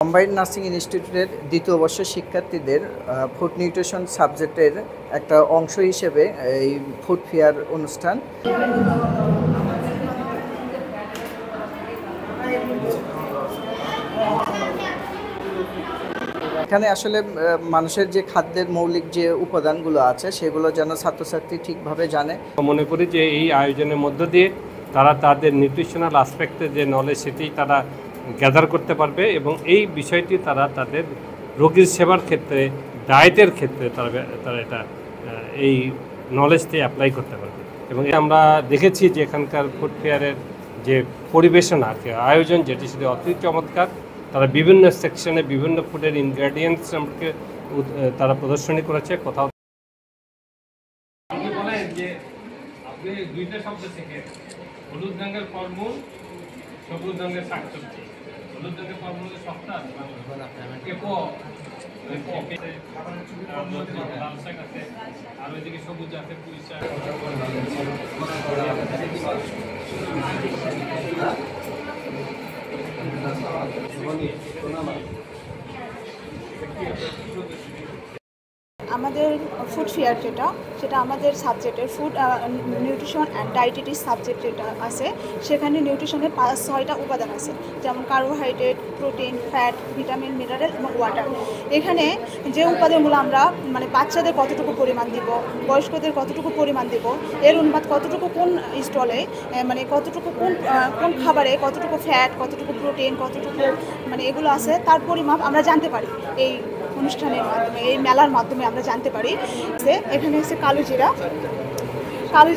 Combined nursing ইনস্টিটিউটের দ্বিতীয় বর্ষের শিক্ষার্থীদের ফুড নিউট্রিশন সাবজেক্টের একটা অংশ হিসেবে এই ফুড ফেয়ার অনুষ্ঠান। এখানে আসলে মানুষের যে খাদ্যের মৌলিক যে উপাদানগুলো আছে সেগুলো যেন ছাত্রছাত্রী ঠিকভাবে জানে। মনে করি যে এই আয়োজনের মধ্য দিয়ে তারা তাদের নিউট্রিশনাল আসপেক্টে যে নলেজ সেটি তারা গ্যাদার করতে পারবে এবং এই বিষয়টি তারা তাদের রোগীর সেবার ক্ষেত্রে ডায়েটের ক্ষেত্রে তারা এটা এই নলেজটি অ্যাপ্লাই করতে পারবে। এবং আমরা দেখেছি যে এখানকার ফুড ফেয়ারের যে পরিবেশনা আয়োজন যেটি সেটি অতি চমৎকার। তারা বিভিন্ন সেকশনে বিভিন্ন ফুডের ইনগ্রেডিয়েন্টস সম্পর্কে তারা প্রদর্শনী করেছে। কোথাও যে আপনি দুইটা শব্দ থেকে হলুদ রঙের ফলমূল, সবুজ রঙের শাকসবজি। হলুদ রঙের ফলমূল সস্তা, লাল শাক আছে, আর ওইদিকে সবুজ আছে পুঁই শাক। আমাদের ফুড ফেয়ার সেটা আমাদের সাবজেক্টের ফুড নিউট্রিশন অ্যান্ড ডায়েটিটিস সাবজেক্ট যেটা আছে, সেখানে নিউট্রিশনের 6টা উপাদান আছে, যেমন carbohydrate, protein, fat, vitamin, mineral এবং ওয়াটার। এখানে যে উপাদানগুলো আমরা বাচ্চাদের কতটুকু পরিমাণ দিব, বয়স্কদের কতটুকু পরিমাণ দিব, এর অনুপাত কতটুকু কোন স্টলে কতটুকু কোন খাবারে কতটুকু ফ্যাট, কতটুকু প্রোটিন, কতটুকু এগুলো আছে, তার পরিমাপ আমরা জানতে পারি এই অনুষ্ঠানের মাধ্যমে, এই মেলার মাধ্যমে আমরা জানতে পারি। এখানে হচ্ছে কালো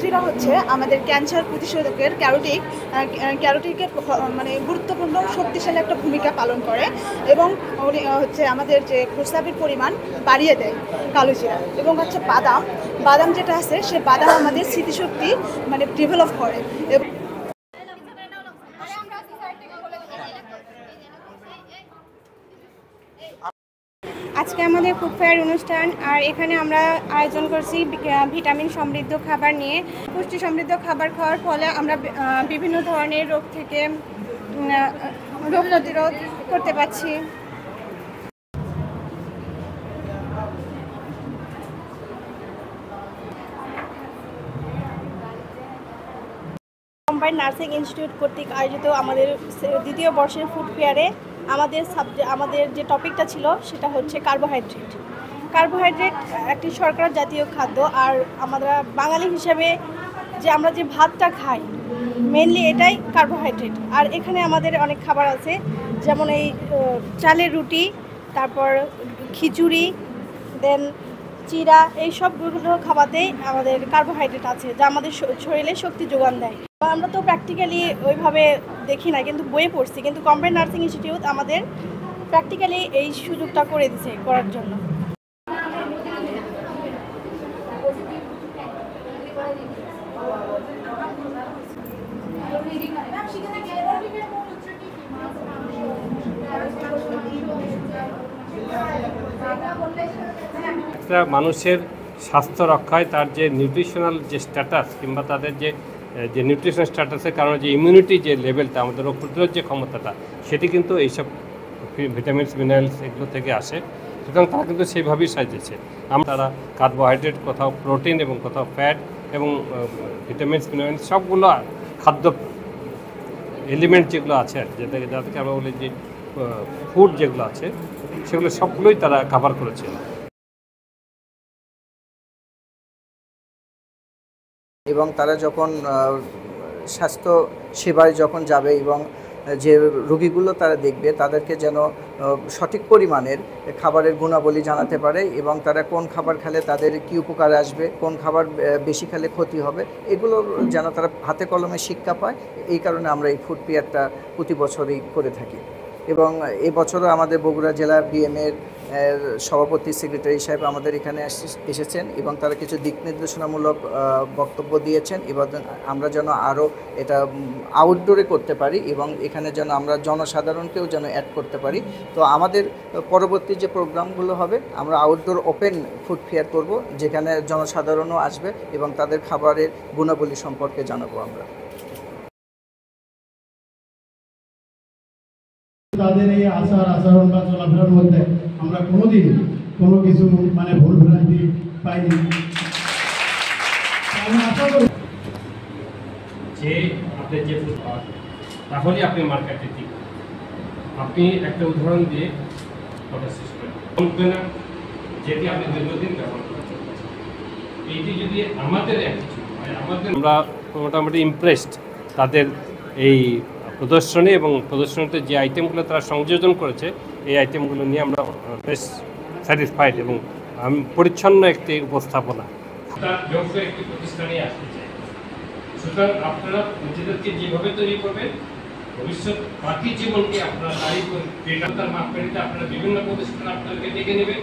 জিরা হচ্ছে আমাদের ক্যান্সার প্রতিষেধকের ক্যারোটিকের গুরুত্বপূর্ণ শক্তিশালী একটা ভূমিকা পালন করে এবং হচ্ছে আমাদের যে প্রস্রাবের পরিমাণ বাড়িয়ে দেয় কালো জিরা। এবং হচ্ছে বাদাম যেটা আছে, সে বাদাম আমাদের স্মৃতিশক্তি ডেভেলপ করে। আজকে আমাদের ফুড ফেয়ার অনুষ্ঠান, আর এখানে আমরা আয়োজন করছি ভিটামিন সমৃদ্ধ খাবার নিয়ে। পুষ্টি সমৃদ্ধ খাবার খাওয়ার ফলে আমরা বিভিন্ন ধরনের রোগ থেকে রোগ প্রতিরোধ করতে পারছি। কম্বাইন্ড নার্সিং ইনস্টিটিউট কর্তৃক আয়োজিত আমাদের দ্বিতীয় বর্ষের ফুড ফেয়ারে আমাদের যে টপিকটা ছিল সেটা হচ্ছে কার্বোহাইড্রেট একটি শর্করা জাতীয় খাদ্য। আর আমরা বাঙালি হিসেবে আমরা যে ভাতটা খাই, মেনলি এটাই কার্বোহাইড্রেট। আর এখানে আমাদের অনেক খাবার আছে, যেমন এই চালের রুটি, তারপর খিচুড়ি, দেন চিড়া, এই সবগুলো খাবারেই আমাদের কার্বোহাইড্রেট আছে, যা আমাদের শরীরে শক্তি যোগান দেয়। আমরা তো প্র্যাকটিক্যালি ওইভাবে দেখি না, কিন্তু বইয়ে পড়ছি। কিন্তু কম্বাইন্ড নার্সিং ইনস্টিটিউট আমাদের প্র্যাকটিক্যালি এই সুযোগটা করে দিয়েছে করার জন্য। একটা মানুষের স্বাস্থ্য রক্ষায় তার যে নিউট্রিশনাল যে স্ট্যাটাস কিংবা তাদের যে নিউট্রিশনাল স্ট্যাটাসের কারণে যে ইমিউনিটি যে লেভেলটা, আমাদের রোগ প্রতিরোধ যে ক্ষমতাটা, সেটি কিন্তু এইসব ভিটামিনস, মিনারেলস এগুলো থেকে আসে। সুতরাং তারা কিন্তু সেইভাবেই সাজিয়েছে। তারা কার্বোহাইড্রেট, কোথাও প্রোটিন এবং কোথাও ফ্যাট এবং ভিটামিনস, মিনারেলস সবগুলো খাদ্য এলিমেন্ট যেগুলো আছে, যাদেরকে আমরা বলি যে ফুড যেগুলো আছে, সেগুলো সবগুলোই তারা কভার করেছে। এবং তারা যখন স্বাস্থ্য সেবায় যখন যাবে এবং যে রোগীগুলো তারা দেখবে, তাদেরকে যেন সঠিক পরিমাণের খাবারের গুণাবলী জানাতে পারে এবং তারা কোন খাবার খেলে তাদের কী উপকার আসবে, কোন খাবার বেশি খেলে ক্ষতি হবে, এগুলো যেন তারা হাতে কলমে শিক্ষা পায়। এই কারণে আমরা এই ফুড ফেয়ারটা প্রতি বছরই করে থাকি। এবং এবছরও আমাদের বগুড়া জেলা বিএমএর সভাপতি, সেক্রেটারি সাহেব আমাদের এখানে এসেছেন এবং তারা কিছু দিক নির্দেশনামূলক বক্তব্য দিয়েছেন। এবং আমরা যেন আরও এটা আউটডোরে করতে পারি এবং এখানে যেন আমরা জনসাধারণকেও যেন অ্যাড করতে পারি। তো আমাদের পরবর্তী যে প্রোগ্রামগুলো হবে, আমরা আউটডোর ওপেন ফুড ফেয়ার করব, যেখানে জনসাধারণও আসবে এবং তাদের খাবারের গুণাবলী সম্পর্কে জানাবো আমরা। তাদের এই আচরণ বা চলাফেরার মধ্যে আমরা কোনোদিন কোনো কিছু মানে ভুল ভ্রান্তি পাইনি। আমি আশা করি যে আপনি যে ফুটপাত তাহলে আপনি মার্কেটে ঠিক। আপনি একটা উদাহরণ দিয়ে কথা শেষ করেন না, যেটি আপনি দীর্ঘদিন ব্যবহার করছেন, এইটি যদি আমাদের আমাদের আমরা মোটামুটি ইমপ্রেসড তাদের এই প্রদর্শনী এবং প্রদর্শনীতে যে আইটেমগুলো তারা সংযোজন করেছে, এই আইটেমগুলো নিয়ে আমরা বেশ স্যাটিসফাইড এবং পরিচ্ছন্ন একটি উপস্থাপনা তার যোগ্য একটি প্রতিষ্ঠানে আসতে চাই। সুতরাং আপনারা নিজেদেরকে যেভাবে তৈরি করবেন, ভবিষ্যৎ বাকি জীবনকে আপনারা তার মাপকাঠিতে আপনারা বিভিন্ন প্রতিষ্ঠান আপনাদেরকে ডেকে নেবেন।